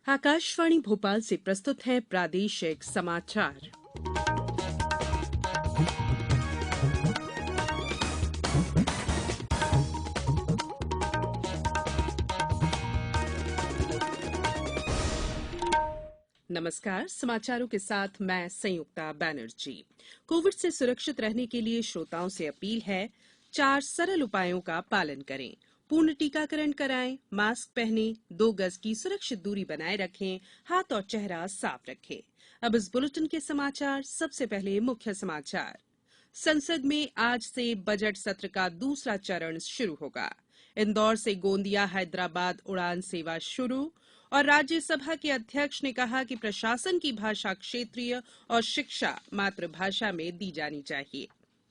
आकाशवाणी भोपाल से प्रस्तुत है प्रादेशिक समाचार। नमस्कार, समाचारों के साथ मैं संयुक्ता बैनर्जी। कोविड से सुरक्षित रहने के लिए श्रोताओं से अपील है, 4 सरल उपायों का पालन करें। पूर्ण टीकाकरण कराएं, मास्क पहनें, 2 गज की सुरक्षित दूरी बनाए रखें, हाथ और चेहरा साफ रखें। अब इस बुलेटिन के समाचार। सबसे पहले मुख्य समाचार। संसद में आज से बजट सत्र का दूसरा चरण शुरू होगा। इंदौर से गोंदिया हैदराबाद उड़ान सेवा शुरू। और राज्यसभा के अध्यक्ष ने कहा कि प्रशासन की भाषा क्षेत्रीय और शिक्षा मातृभाषा में दी जानी चाहिए।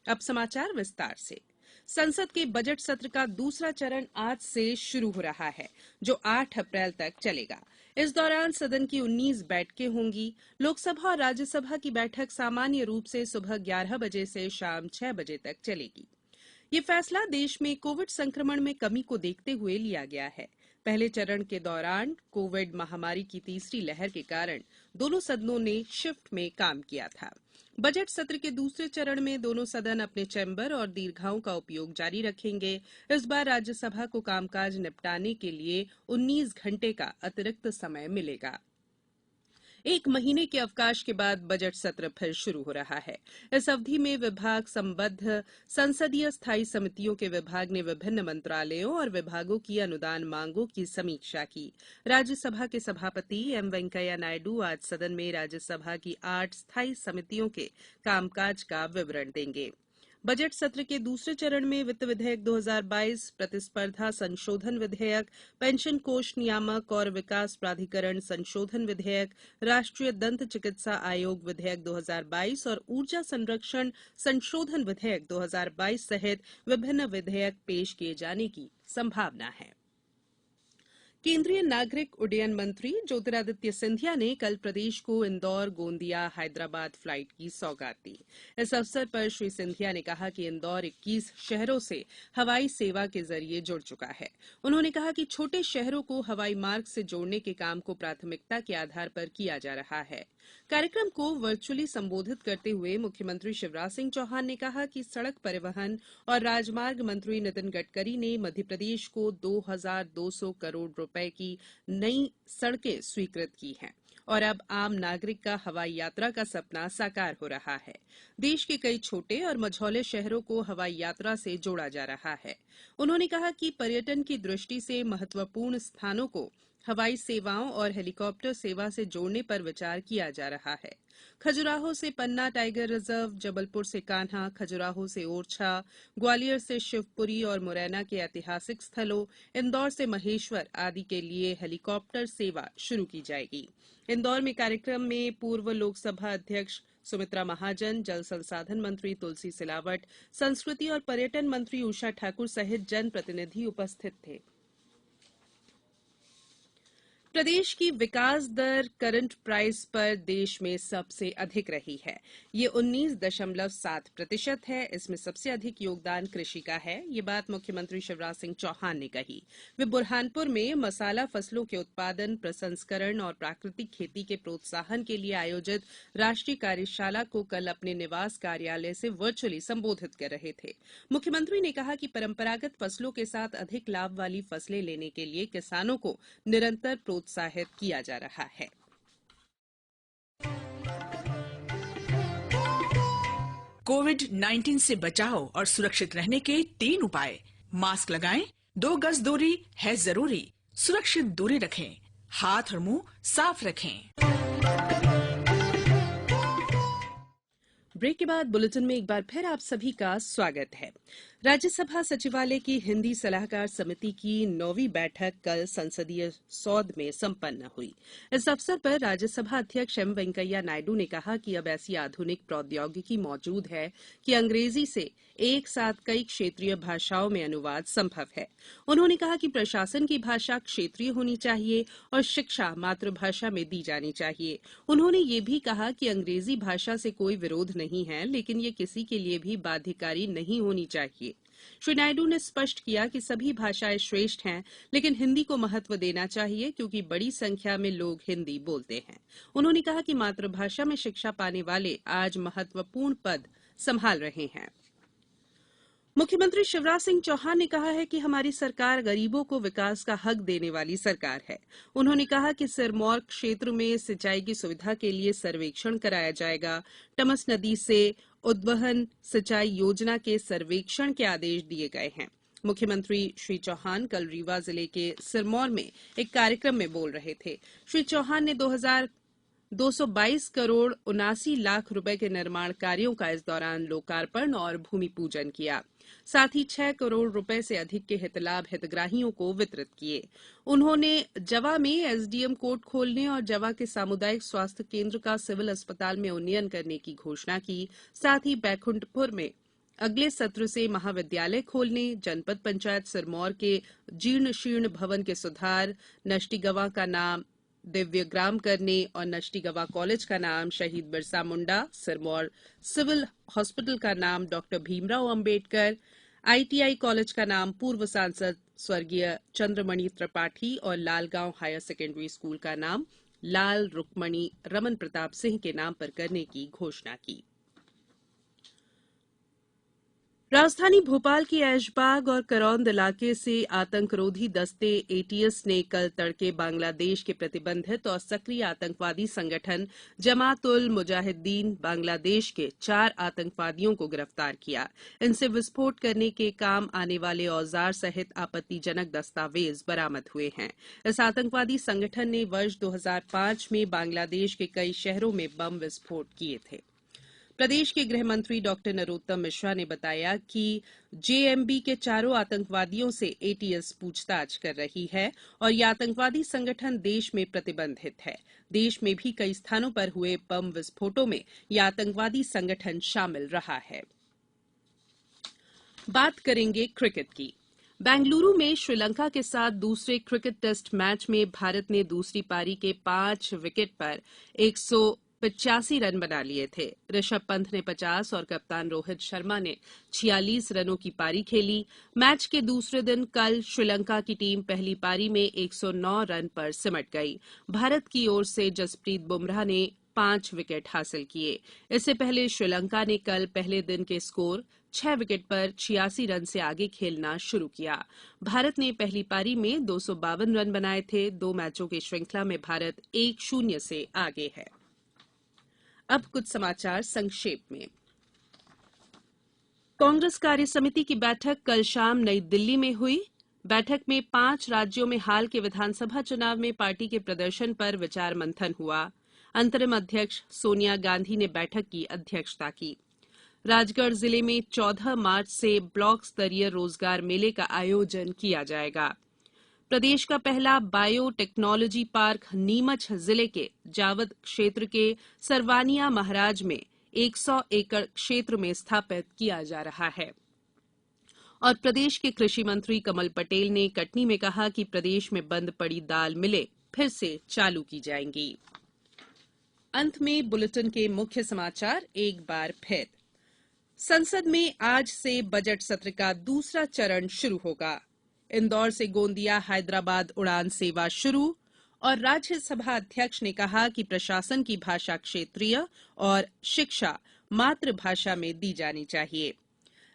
अब समाचार विस्तार से। संसद के बजट सत्र का दूसरा चरण आज से शुरू हो रहा है, जो 8 अप्रैल तक चलेगा। इस दौरान सदन की 19 बैठकें होंगी। लोकसभा और राज्यसभा की बैठक सामान्य रूप से सुबह 11 बजे से शाम 6 बजे तक चलेगी। ये फैसला देश में कोविड संक्रमण में कमी को देखते हुए लिया गया है। पहले चरण के दौरान कोविड महामारी की तीसरी लहर के कारण दोनों सदनों ने शिफ्ट में काम किया था। बजट सत्र के दूसरे चरण में दोनों सदन अपने चैम्बर और दीर्घाओं का उपयोग जारी रखेंगे। इस बार राज्यसभा को कामकाज निपटाने के लिए 19 घंटे का अतिरिक्त समय मिलेगा। 1 महीने के अवकाश के बाद बजट सत्र फिर शुरू हो रहा है। इस अवधि में विभाग संबद्ध संसदीय स्थायी समितियों के विभाग ने विभिन्न मंत्रालयों और विभागों की अनुदान मांगों की समीक्षा की। राज्यसभा के सभापति एम वेंकैया नायडू आज सदन में राज्यसभा की 8 स्थायी समितियों के कामकाज का विवरण देंगे। बजट सत्र के दूसरे चरण में वित्त विधेयक 2022, प्रतिस्पर्धा संशोधन विधेयक, पेंशन कोष नियामक और विकास प्राधिकरण संशोधन विधेयक, राष्ट्रीय दंत चिकित्सा आयोग विधेयक 2022 और ऊर्जा संरक्षण संशोधन विधेयक 2022 सहित विभिन्न विधेयक पेश किए जाने की संभावना है। केंद्रीय नागरिक उड्डयन मंत्री ज्योतिरादित्य सिंधिया ने कल प्रदेश को इंदौर, गोंदिया, हैदराबाद फ्लाइट की सौगात दी। इस अवसर पर श्री सिंधिया ने कहा कि इंदौर 21 शहरों से हवाई सेवा के जरिए जुड़ चुका है। उन्होंने कहा कि छोटे शहरों को हवाई मार्ग से जोड़ने के काम को प्राथमिकता के आधार पर किया जा रहा है। कार्यक्रम को वर्चुअली संबोधित करते हुए मुख्यमंत्री शिवराज सिंह चौहान ने कहा कि सड़क परिवहन और राजमार्ग मंत्री नितिन गडकरी ने मध्यप्रदेश को 2200 करोड़ रुपए की नई सड़कें स्वीकृत की हैं और अब आम नागरिक का हवाई यात्रा का सपना साकार हो रहा है। देश के कई छोटे और मझौले शहरों को हवाई यात्रा से जोड़ा जा रहा है। उन्होंने कहा कि पर्यटन की दृष्टि से महत्वपूर्ण स्थानों को हवाई सेवाओं और हेलीकॉप्टर सेवा से जोड़ने पर विचार किया जा रहा है। खजुराहो से पन्ना टाइगर रिजर्व, जबलपुर से कान्हा, खजुराहो से ओरछा, ग्वालियर से शिवपुरी और मुरैना के ऐतिहासिक स्थलों, इंदौर से महेश्वर आदि के लिए हेलीकॉप्टर सेवा शुरू की जाएगी। इंदौर में कार्यक्रम में पूर्व लोकसभा अध्यक्ष सुमित्रा महाजन, जल संसाधन मंत्री तुलसी सिलावट, संस्कृति और पर्यटन मंत्री उषा ठाकुर सहित जनप्रतिनिधि उपस्थित थे। प्रदेश की विकास दर करंट प्राइस पर देश में सबसे अधिक रही है। ये 19.7% है। इसमें सबसे अधिक योगदान कृषि का है। ये बात मुख्यमंत्री शिवराज सिंह चौहान ने कही। वे बुरहानपुर में मसाला फसलों के उत्पादन, प्रसंस्करण और प्राकृतिक खेती के प्रोत्साहन के लिए आयोजित राष्ट्रीय कार्यशाला को कल अपने निवास कार्यालय से वर्चुअली संबोधित कर रहे थे। मुख्यमंत्री ने कहा कि परंपरागत फसलों के साथ अधिक लाभ वाली फसलें लेने के लिए किसानों को निरंतर प्रोत्साहित किया जा रहा है। कोविड-19 से बचाव और सुरक्षित रहने के 3 उपाय। मास्क लगाएं, 2 गज दूरी है जरूरी, सुरक्षित दूरी रखें, हाथ और मुंह साफ रखें। ब्रेक के बाद बुलेटिन में एक बार फिर आप सभी का स्वागत है। राज्यसभा सचिवालय की हिंदी सलाहकार समिति की 9वीं बैठक कल संसदीय सौध में संपन्न हुई। इस अवसर पर राज्यसभा अध्यक्ष एम वेंकैया नायडू ने कहा कि अब ऐसी आधुनिक प्रौद्योगिकी मौजूद है कि अंग्रेजी से एक साथ कई क्षेत्रीय भाषाओं में अनुवाद संभव है। उन्होंने कहा कि प्रशासन की भाषा क्षेत्रीय होनी चाहिए और शिक्षा मातृभाषा में दी जानी चाहिए। उन्होंने ये भी कहा कि अंग्रेजी भाषा से कोई विरोध नहीं है, लेकिन ये किसी के लिए भी बाध्यकारी नहीं होनी चाहिए। श्री नायडू ने स्पष्ट किया कि सभी भाषाएं श्रेष्ठ हैं, लेकिन हिंदी को महत्व देना चाहिए क्योंकि बड़ी संख्या में लोग हिंदी बोलते हैं। उन्होंने कहा कि मातृभाषा में शिक्षा पाने वाले आज महत्वपूर्ण पद संभाल रहे हैं। मुख्यमंत्री शिवराज सिंह चौहान ने कहा है कि हमारी सरकार गरीबों को विकास का हक देने वाली सरकार है। उन्होंने कहा कि सिरमौर क्षेत्र में सिंचाई की सुविधा के लिए सर्वेक्षण कराया जाएगा। टमस नदी से उद्वहन सिंचाई योजना के सर्वेक्षण के आदेश दिए गए हैं। मुख्यमंत्री श्री चौहान कल रीवा जिले के सिरमौर में एक कार्यक्रम में बोल रहे थे। श्री चौहान ने 222 करोड़ 79 लाख रुपए के निर्माण कार्यों का इस दौरान लोकार्पण और भूमि पूजन किया। साथ ही 6 करोड़ रुपए से अधिक के हितलाभ हितग्राहियों को वितरित किए। उन्होंने जवा में एसडीएम कोर्ट खोलने और जवा के सामुदायिक स्वास्थ्य केंद्र का सिविल अस्पताल में उन्नयन करने की घोषणा की। साथ ही बैकुंठपुर में अगले सत्र से महाविद्यालय खोलने, जनपद पंचायत सिरमौर के जीर्ण शीर्ण भवन के सुधार, नष्टिगवा का नाम दिव्यग्राम करने और नष्टिगवा कॉलेज का नाम शहीद बिरसा मुंडा, सिरमौर सिविल हॉस्पिटल का नाम doctor Bhimrao Ambedkar, ITI college का नाम पूर्व सांसद स्वर्गीय चंद्रमणि त्रिपाठी और लालगांव हायर सेकेंडरी स्कूल का नाम लाल रुक्मणी रमन प्रताप सिंह के नाम पर करने की घोषणा की। राजधानी भोपाल के ऐशबाग और करौंद इलाके से आतंकरोधी दस्ते एटीएस ने कल तड़के बांग्लादेश के प्रतिबंधित और सक्रिय आतंकवादी संगठन जमात उल मुजाहिदीन बांग्लादेश के 4 आतंकवादियों को गिरफ्तार किया। इनसे विस्फोट करने के काम आने वाले औजार सहित आपत्तिजनक दस्तावेज बरामद हुए हैं। इस आतंकवादी संगठन ने वर्ष 2005 में बांग्लादेश के कई शहरों में बम विस्फोट किए थे। प्रदेश के गृह मंत्री डॉक्टर नरोत्तम मिश्रा ने बताया कि जेएमबी के 4 आतंकवादियों से एटीएस पूछताछ कर रही है और यह आतंकवादी संगठन देश में प्रतिबंधित है। देश में भी कई स्थानों पर हुए बम विस्फोटों में यह आतंकवादी संगठन शामिल रहा है। बात करेंगे क्रिकेट की। बेंगलुरु में श्रीलंका के साथ दूसरे क्रिकेट टेस्ट मैच में भारत ने दूसरी पारी के 5 विकेट पर 185 रन बना लिए थे। ऋषभ पंत ने 50 और कप्तान रोहित शर्मा ने 46 रनों की पारी खेली। मैच के दूसरे दिन कल श्रीलंका की टीम पहली पारी में 109 रन पर सिमट गई। भारत की ओर से जसप्रीत बुमराह ने 5 विकेट हासिल किए। इससे पहले श्रीलंका ने कल पहले दिन के स्कोर 6 विकेट पर 86 रन से आगे खेलना शुरू किया। भारत ने पहली पारी में 252 रन बनाए थे। 2 मैचों की श्रृंखला में भारत 1-0 से आगे है। अब कुछ समाचार संक्षेप में। कांग्रेस कार्य समिति की बैठक कल शाम नई दिल्ली में हुई। बैठक में 5 राज्यों में हाल के विधानसभा चुनाव में पार्टी के प्रदर्शन पर विचार मंथन हुआ। अंतरिम अध्यक्ष सोनिया गांधी ने बैठक की अध्यक्षता की। राजगढ़ जिले में 14 मार्च से ब्लॉक स्तरीय रोजगार मेले का आयोजन किया जाएगा। प्रदेश का पहला बायो टेक्नोलॉजी पार्क नीमच जिले के जावद क्षेत्र के सरवानिया महाराज में 100 एकड़ क्षेत्र में स्थापित किया जा रहा है। और प्रदेश के कृषि मंत्री कमल पटेल ने कटनी में कहा कि प्रदेश में बंद पड़ी दाल मिलें फिर से चालू की जाएंगी। अंत में बुलेटिन के मुख्य समाचार एक बार फिर। संसद में आज से बजट सत्र का दूसरा चरण शुरू होगा। इंदौर से गोंदिया हैदराबाद उड़ान सेवा शुरू। और राज्यसभा अध्यक्ष ने कहा कि प्रशासन की भाषा क्षेत्रीय और शिक्षा मातृभाषा में दी जानी चाहिए।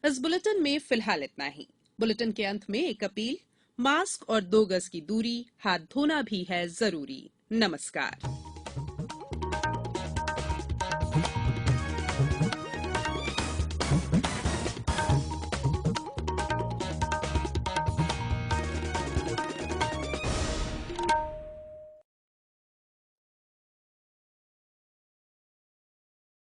इस बुलेटिन में फिलहाल इतना ही। बुलेटिन के अंत में एक अपील, मास्क और 2 गज की दूरी, हाथ धोना भी है जरूरी। नमस्कार।